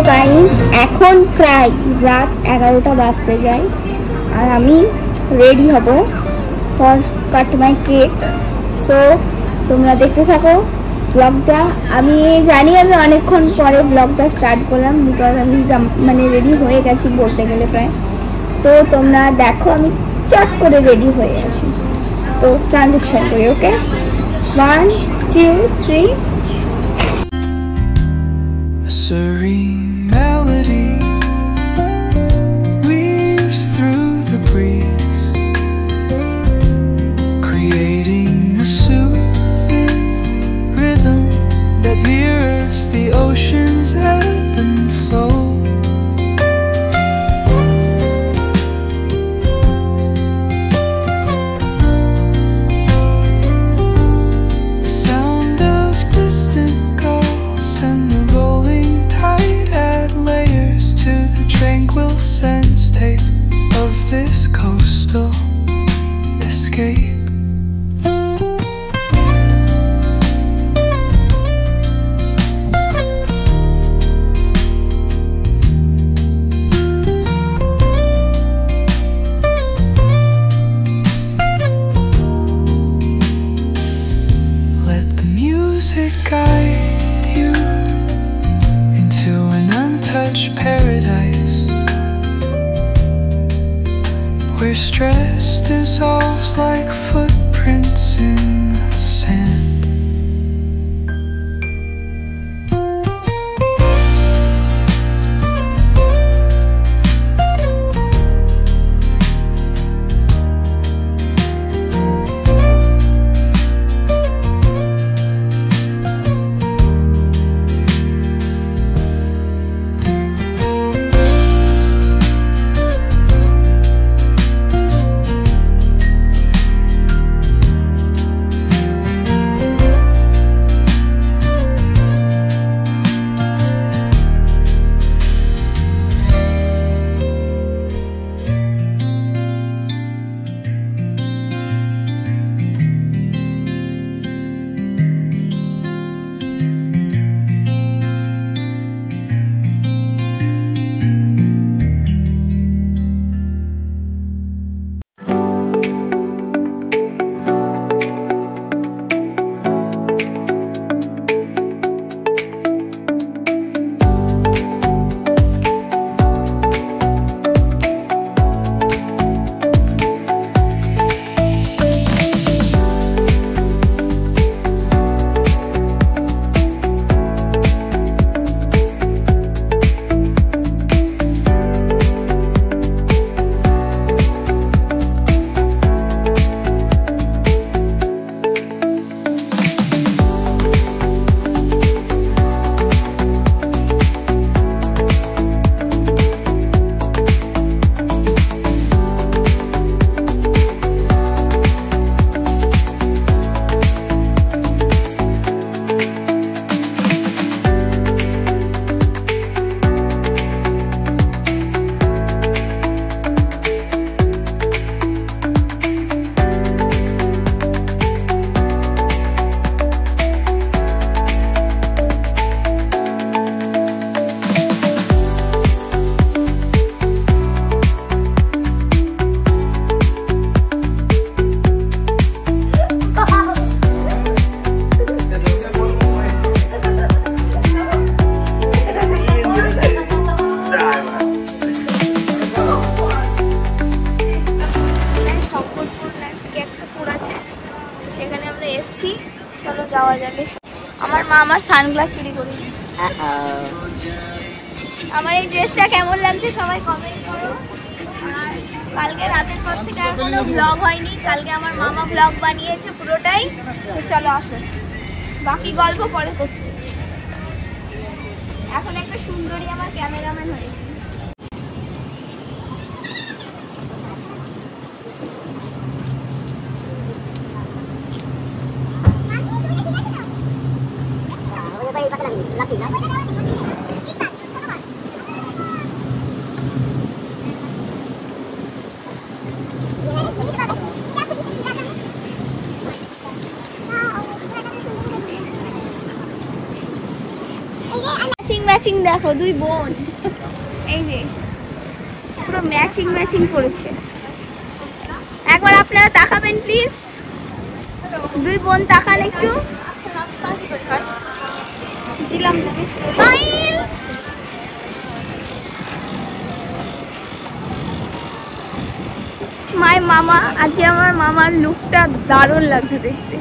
Guys, এখন প্রায় রাত 11টা বাজতে যায় আর আমি রেডি হব for cut my cake. So তোমরা দেখতে থাকো ব্লগটা। আমি জানি আমি অনেকক্ষণ পরে ব্লগটা স্টার্ট করলাম, বিকজ আমি মানে রেডি হয়ে গেছি বলতে গেলে প্রায়। তো তোমরা দেখো আমি চট করে রেডি হয়ে আসি। তো ট্রানজেকশন করি, ওকে? 1 2 3। Serene melody weaves through the breeze, creating a soothing rhythm that mirrors the ocean's ebb and flow. The sound of distant gulls and the rolling tide add layers to the tranquil sense tape of this coastal escape. Let the music guide you into an untouched paradise, where stress dissolves like footprints in the sand. চলো যাওয়া যাবে। আমার মা আমার sunglass চুরি করে। আমার এই ড্রেসটা কেমন লাগছে সবাই কমেন্ট করো। আর কালকে রাতের পর থেকে আর কোনো ব্লগ হয়নি, কালকে আমার মামা ব্লগ বানিয়েছে পুরোটাই। তো চলো আসো, বাকি গল্প পরে করছি। এখন একটা সুন্দরী আমার ক্যামেরাম্যান হয়েছে। ম্যাচিং ম্যাচিং দেখো দুই বোন, এই যে পুরো ম্যাচিং ম্যাচিং করেছে। একবার আপনারা তাকাবেন প্লিজ, দুই বোন তাকান একটু। দিলাম স্মাইল। মাই মামা, আজকে আমার মামার লুকটা দারুণ লাগছে দেখতে।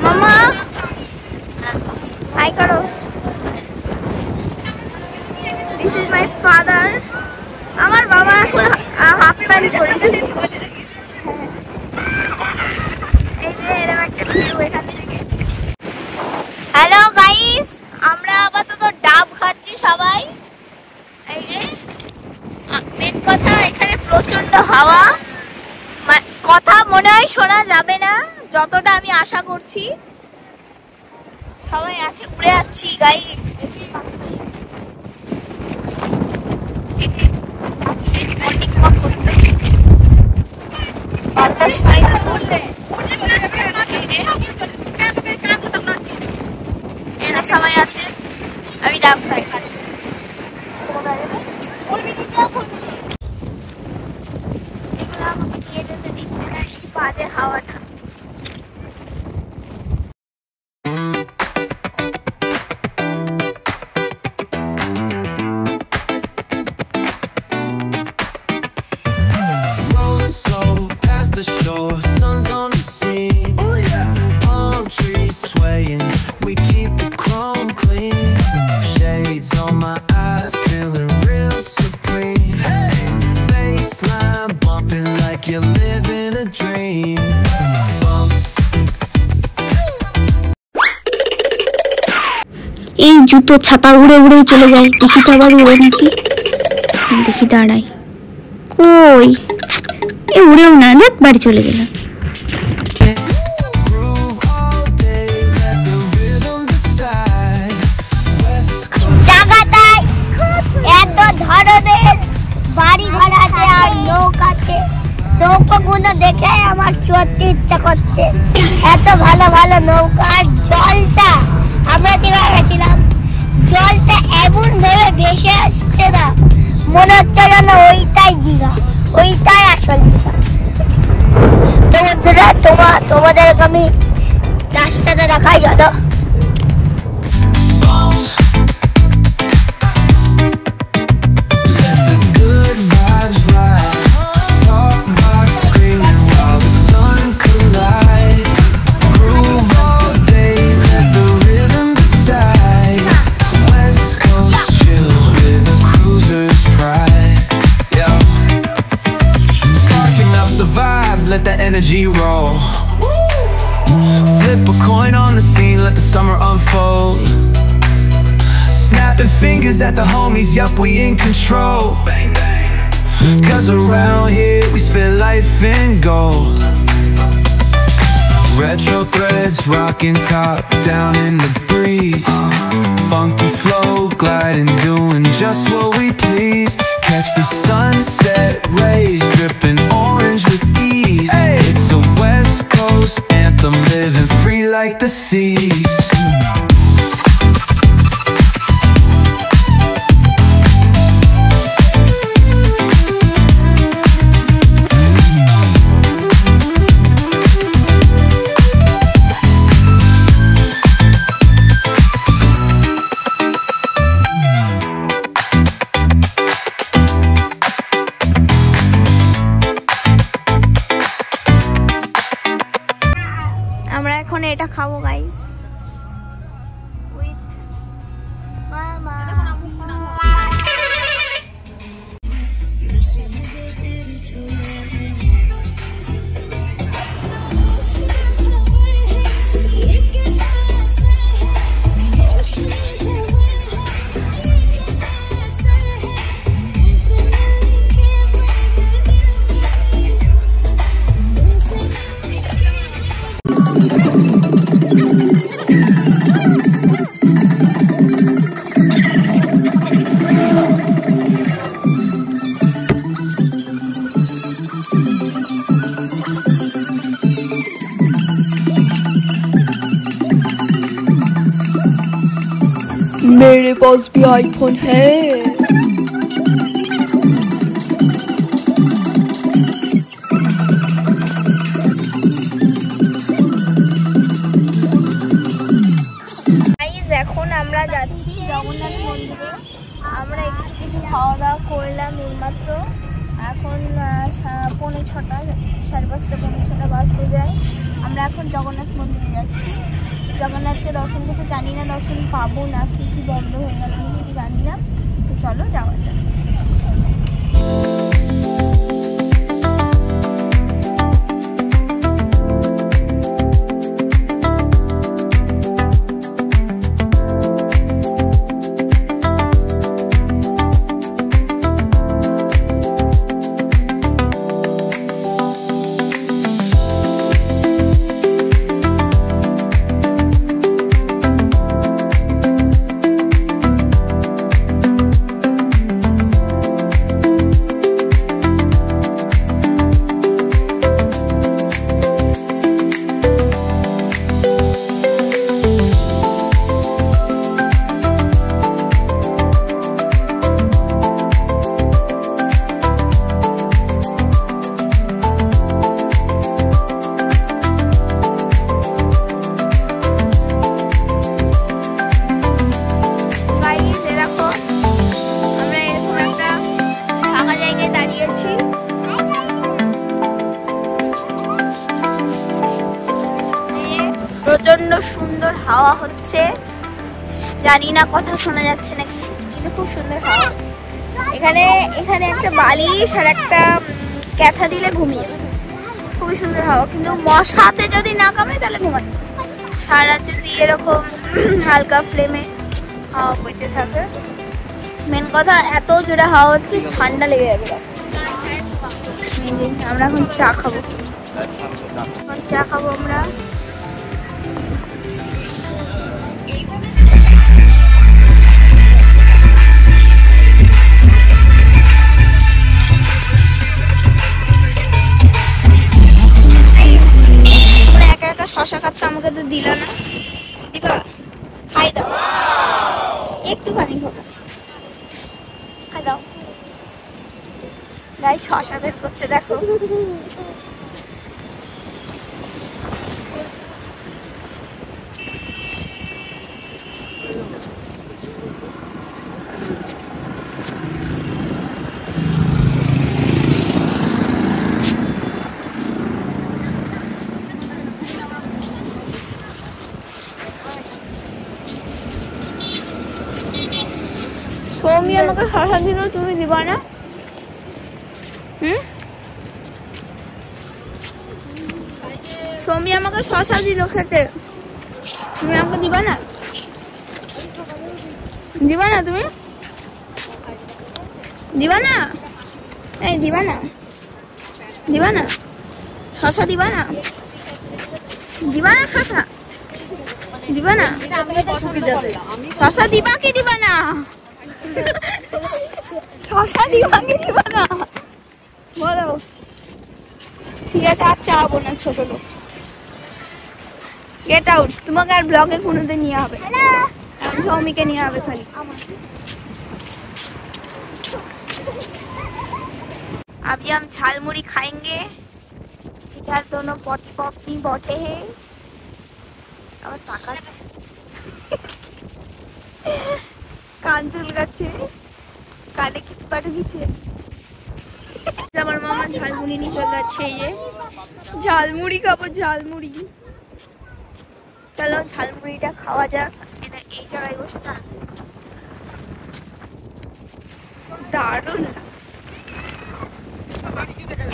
মামা হাই করো। This is my father. আমার বাবা এখন হাফ প্যান্ট পরেছে। এই যে এরকম একটা ভিউ এখান থেকে। হ্যালো গাইস, আমরা আপাতত ডাব খাচ্ছি সবাই। এই যে মেন কথা, এখানে প্রচন্ড হাওয়া, কথা মনে হয় শোনা যাবে না যতটা আমি আশা করছি। সবাই আছে, উড়ে যাচ্ছি গাইস, বেশি মাথা হয়ে যাচ্ছে। সবাই আছে, আমি ডাব খাই। বাজে হাওয়াটা। এই জুতো ছাতা উড়ে উড়ে চলে যায়, দেখি তো আবার উড়ে নাকি, দেখি দাঁড়াই, কই এ উড়েও না, দেখ বাড়ি চলে গেল। বাড়ি ঘর আছে আর লোক আছে, নৌকাগুলো দেখে আমার সত্যি ইচ্ছা করছে, এত ভালো ভালো নৌকা। আর জলটা, আমরা দীঘা গেছিলাম, জলটা এমন ভাবে ভেসে আসছে না, মনে হচ্ছে যেন ওইটাই দীঘা, ওইটাই আসল দীঘা। তো বন্ধুরা, তোমাদেরকে আমি রাস্তাটা দেখাই, জানো let the energy roll. Flip a coin on the scene, let the summer unfold. Snapping fingers at the homies, yup, we in control. Cause around here we spit life in gold. Retro threads rocking top down in the breeze. Funky flow gliding, doing just what we please. Catch the sunset rays dripping orange with ease. Hey. It's a West Coast anthem, living free like the seas. এটা খাবো guys with মামা। मेरे पास भी iPhone है। এখন আমরা যাচ্ছি জগন্নাথ মন্দিরে। আমরা একটু কিছু খাওয়া দাওয়া করলাম এইমাত্র। এখন 5:45 5:30 5:45 বাজতে যায়। আমরা এখন জগন্নাথ মন্দিরে যাচ্ছি। জগন্নাথকে দর্শন করতে জানি না দর্শন পাবো না কি বন্ধ হয়ে গেল আমি জানি না। তো চলো যাওয়া যাক। প্রচন্ড সুন্দর হাওয়া হচ্ছে, জানি না কথা শোনা যাচ্ছে নাকি, কিন্তু খুব সুন্দর হাওয়া হচ্ছে। এখানে একটা বালিশ আর একটা ক্যাথা দিলে ঘুমিয়ে, খুবই সুন্দর হাওয়া। কিন্তু মশাতে যদি না কামড়ে তাহলে ঘুমাই। সারা রাত যদি এরকম হালকা ফ্লেমে হাওয়া বইতে থাকে, মেন কথা এত জোরে হাওয়া হচ্ছে ঠান্ডা লেগে যাবে। আমরা এখন চা খাবো আমরা। শশা খাচ্ছে, আমাকে তো দিল না। দিবা? খাই দাও, একটুখানি খাবো, খাই দাও। গাই শশা বের করছে দেখো। সৌমি আমাকে শশা দিল, তুমি দিবা না? সৌমি আমাকে শশা দিল খেতে, তুমি আমাকে দিবা না? দিবা না? তুমি দিবা না? এই দিবা না? দিবা না শশা? দিবা না? দিবা না শশা? দিবা না শশা? দিবা কি দিবা না? শশা দিবা কি দিবা না বলো। ঠিক আছে, আর চাবো না, ছোট লোক। Get out. তোমাকে আর ব্লগে কোনোদিন নিয়ে হবে, সৌমিকে নিয়ে হবে খালি। अभी हम झालमुड़ी खाएंगे। इधर दोनों पॉटी पॉपनी बैठे हैं और ताकाচ্ছে কান চুলকাচ্ছে, কানে কি পাঠিয়েছে। আমার মামা ঝালমুড়ি নিয়ে চলে যাচ্ছে। এই যে ঝালমুড়ি খাবো, ঝালমুড়ি। চলো ঝালমুড়িটা খাওয়া যাক। এটা এই জায়গায় বসে না, দারুণ লাগছে।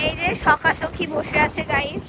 এই যে সখা সখী বসে আছে গাইস।